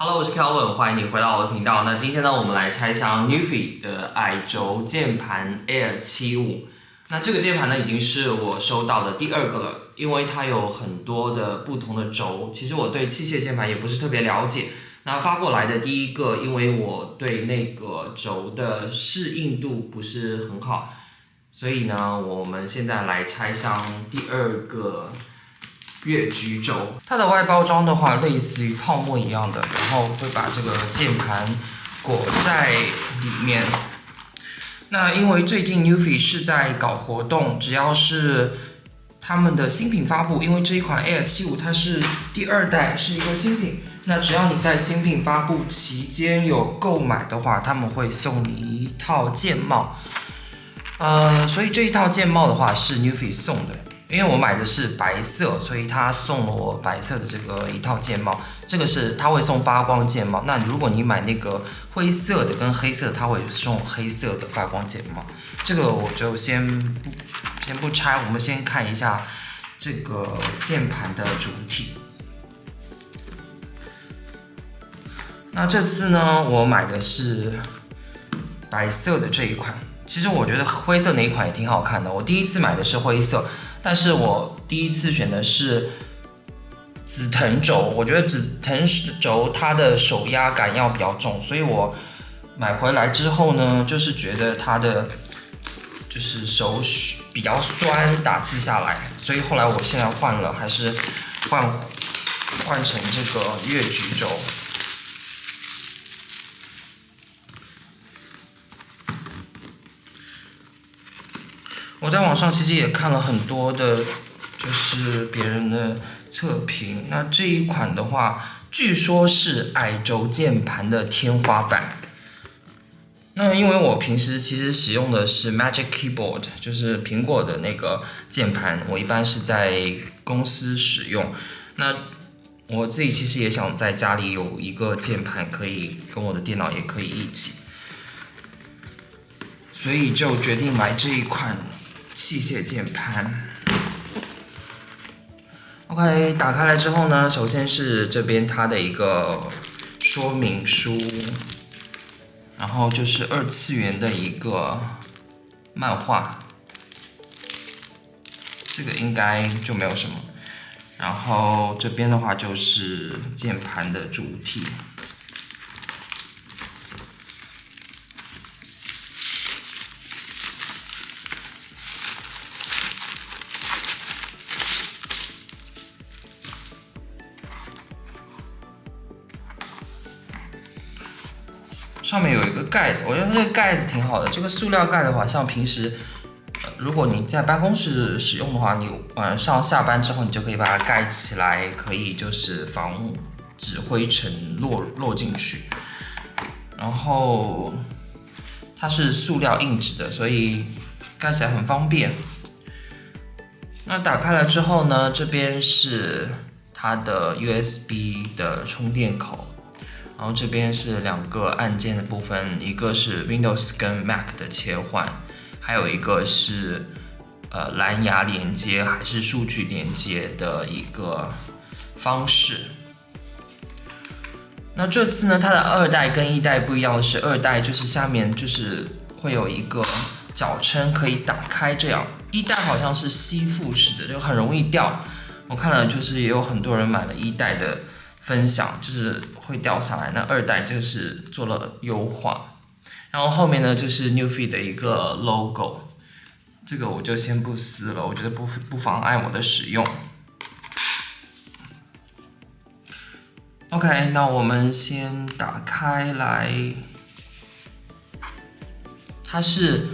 Hello， 我是 Kelvin， 欢迎你回到我的频道。那今天呢，我们来拆箱 Newfie 的矮轴键盘 Air 75。那这个键盘呢，已经是我收到的第2个了，因为它有很多的不同的轴。其实我对器械键盘也不是特别了解。那发过来的第一个，因为我对那个轴的适应度不是很好，所以呢，我们现在来拆箱第2个。越橘轴，它的外包装的话，类似于泡沫一样的，然后会把这个键盘裹在里面。那因为最近 Newfie 是在搞活动，只要是他们的新品发布，因为这一款 Air 75它是第2代，是一个新品。那只要你在新品发布期间有购买的话，他们会送你一套键帽。所以这一套键帽的话是 Newfie 送的。因为我买的是白色，所以他送了我白色的这个一套键帽。这个是他会送发光键帽。那如果你买那个灰色的跟黑色的，他会送黑色的发光键帽。这个我就先不拆，我们先看一下这个键盘的主体。那这次呢，我买的是白色的这一款。其实我觉得灰色那一款也挺好看的。我第一次买的是灰色。但是我第一次选的是紫藤轴，我觉得紫藤轴它的手压感要比较重，所以我买回来之后呢，就是觉得它的就是手比较酸，打字下来，所以后来我现在换了，还是换成这个越橘轴。我在网上其实也看了很多的，就是别人的测评。那这一款的话，据说是矮轴键盘的天花板。那因为我平时其实使用的是 Magic Keyboard， 就是苹果的那个键盘，我一般是在公司使用。那我自己其实也想在家里有一个键盘，可以跟我的电脑也可以一起，所以就决定买这一款器械键盘。OK， 打开来之后呢，首先是这边它的一个说明书，然后就是2次元的一个漫画，这个应该就没有什么。然后这边的话就是键盘的主体。上面有一个盖子，我觉得这个盖子挺好的。这个塑料盖的话，像平时，如果你在办公室使用的话，你晚上下班之后，你就可以把它盖起来，可以就是防止灰尘落进去。然后它是塑料硬质的，所以盖起来很方便。那打开了之后呢，这边是它的 USB 的充电口。然后这边是2个按键的部分，一个是 Windows 跟 Mac 的切换，还有一个是蓝牙连接还是数据连接的一个方式。那这次呢，它的2代跟1代不一样的是，2代就是下面就是会有一个脚撑可以打开，这样1代好像是吸附式的，就很容易掉。我看了就是也有很多人买了1代的分享，就是会掉下来。那2代就是做了优化，然后后面呢就是 Newfie 的一个 logo， 这个我就先不撕了，我觉得不妨碍我的使用。OK， 那我们先打开来，它是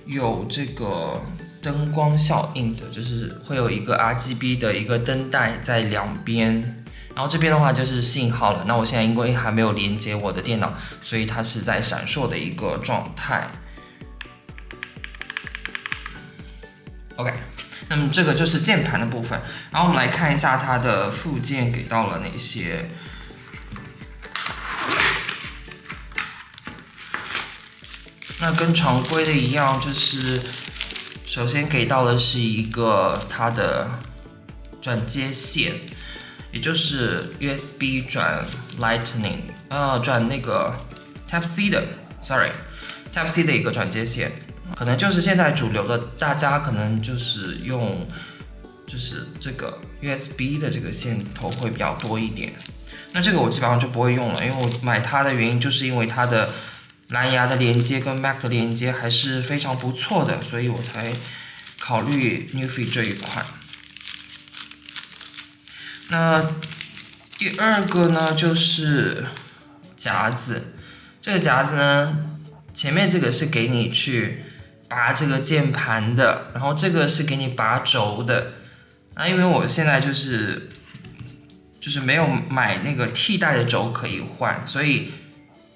有这个灯光效应的，就是会有一个 RGB 的一个灯带在2边。然后这边的话就是信号了，那我现在因为还没有连接我的电脑，所以它是在闪烁的一个状态。OK， 那么这个就是键盘的部分，然后我们来看一下它的附件给到了哪些。那跟常规的一样，就是首先给到的是一个它的转接线，也就是 USB 转 Lightning 转那个 Type C 的 ，Type C 的一个转接线，可能就是现在主流的，大家可能就是用就是这个 USB 的这个线头会比较多一点。那这个我基本上就不会用了，因为我买它的原因就是因为它的蓝牙的连接跟 Mac 的连接还是非常不错的，所以我才考虑 Newfie 这一款。那第二个呢就是夹子，这个夹子呢，前面这个是给你去拔这个键盘的，然后这个是给你拔轴的。那因为我现在就是没有买那个替代的轴可以换，所以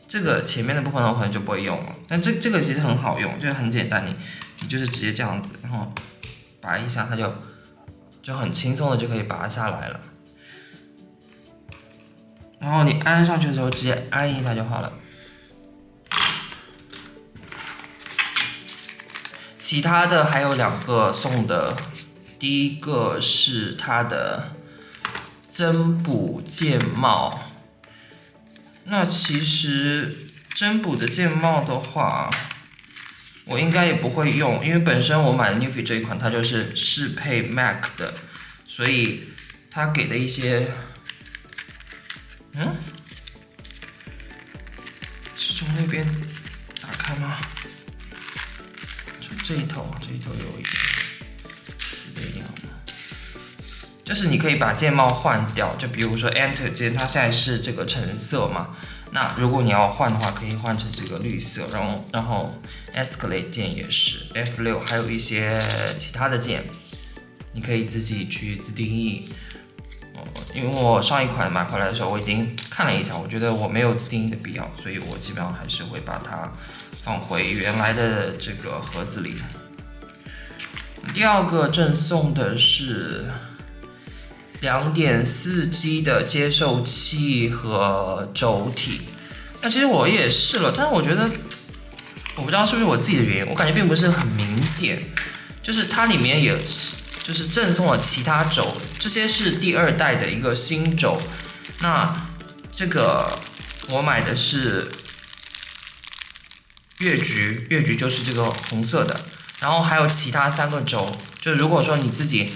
这个前面的部分呢我可能就不会用了。但这个其实很好用，就是很简单，你就是直接这样子，然后拔一下，它就很轻松的就可以拔下来了。然后你安上去的时候，直接安一下就好了。其他的还有2个送的，第一个是它的增补键帽。那其实增补的键帽的话，我应该也不会用，因为本身我买的 Newfie 这一款它就是适配 Mac 的，所以它给的一些，是从那边打开吗？这一头有一点死的样子，就是你可以把键帽换掉，就比如说 Enter 键，它现在是这个橙色嘛，那如果你要换的话，可以换成这个绿色，然后 Escalate 键也是 F6，还有一些其他的键，你可以自己去自定义。因为我上一款买回来的时候，我已经看了一下，我觉得我没有自定义的必要，所以我基本上还是会把它放回原来的这个盒子里。第二个赠送的是2.4G 的接收器和轴体。那其实我也试了，但是我觉得我不知道是不是我自己的原因，我感觉并不是很明显，就是它里面也就是赠送了其他轴，这些是第2代的一个新轴。那这个我买的是月菊就是这个红色的，然后还有其他3个轴。就如果说你自己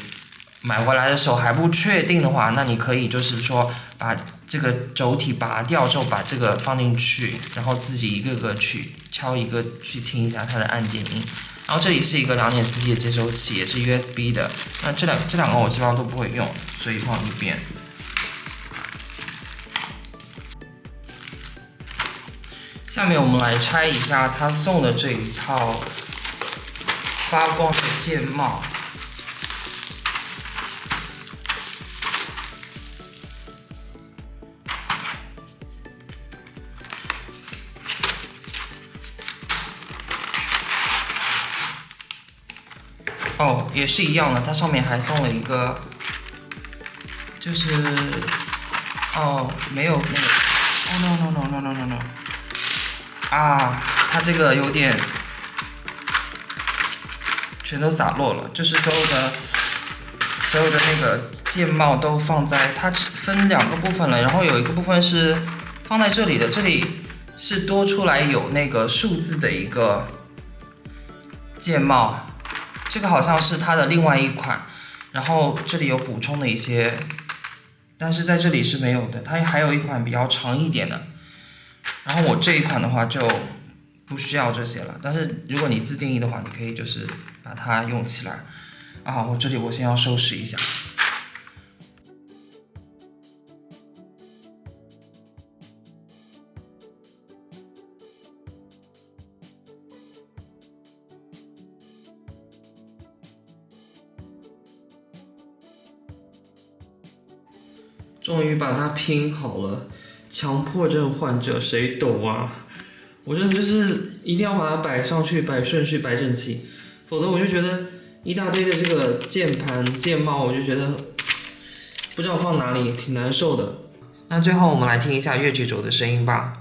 买回来的时候还不确定的话，那你可以就是说把这个轴体拔掉之后，把这个放进去，然后自己一个个去敲一个去听一下它的按键音。然后这里是一个2.4G 的接收器，也是 USB 的。那这两个我基本上都不会用，所以放一边。下面我们来拆一下他送的这一套发光的键帽。哦，也是一样的，它上面还送了一个，就是没有那个，no，啊，它这个有点全都洒落了，就是所有的那个键帽都放在它分2个部分了，然后有一个部分是放在这里的，这里是多出来有那个数字的一个键帽。这个好像是它的另外一款，然后这里有补充的一些，但是在这里是没有的。它还有一款比较长一点的，然后我这一款的话就不需要这些了。但是如果你自定义的话，你可以就是把它用起来。我这里我先要收拾一下。终于把它拼好了，强迫症患者谁懂啊？我真的就是一定要把它摆上去，摆顺序，摆整齐，否则我就觉得一大堆的这个键盘键帽，我就觉得不知道放哪里，挺难受的。那最后我们来听一下乐曲轴的声音吧。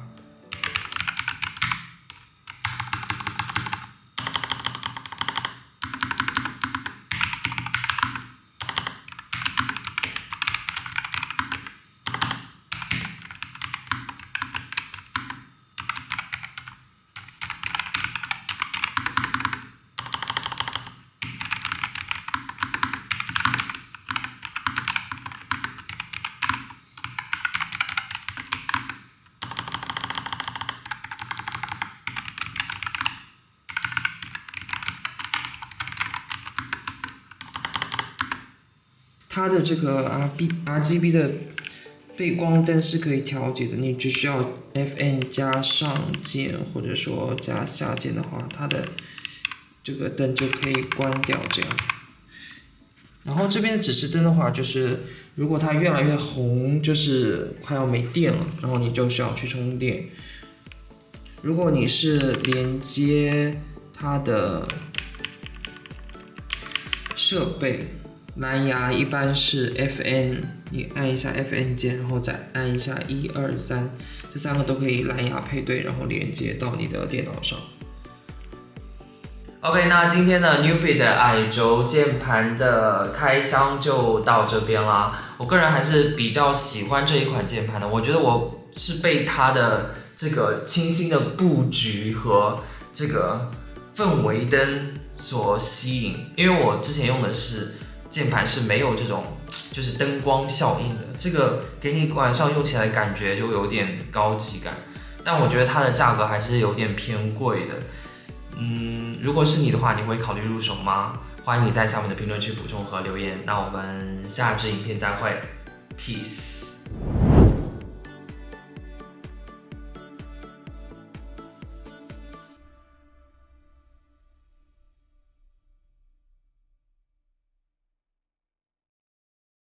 它的这个 RGB 的背光灯是可以调节的，你只需要 FN 加上键或者说加下键的话，它的这个灯就可以关掉这样。然后这边的指示灯的话，就是如果它越来越红，就是快要没电了，然后你就需要去充电。如果你是连接它的设备，蓝牙一般是 FN， 你按一下 FN 键，然后再按一下1、2、3，这3个都可以蓝牙配对，然后连接到你的电脑上。OK， 那今天的 Newfie 的矮轴键盘的开箱就到这边啦。我个人还是比较喜欢这一款键盘的，我觉得我是被它的这个清新的布局和这个氛围灯所吸引，因为我之前用的是键盘是没有这种就是灯光效应的，这个给你晚上用起来感觉就有点高级感，但我觉得它的价格还是有点偏贵的。如果是你的话，你会考虑入手吗？欢迎你在下面的评论区补充和留言。那我们下支影片再会 ，Peace。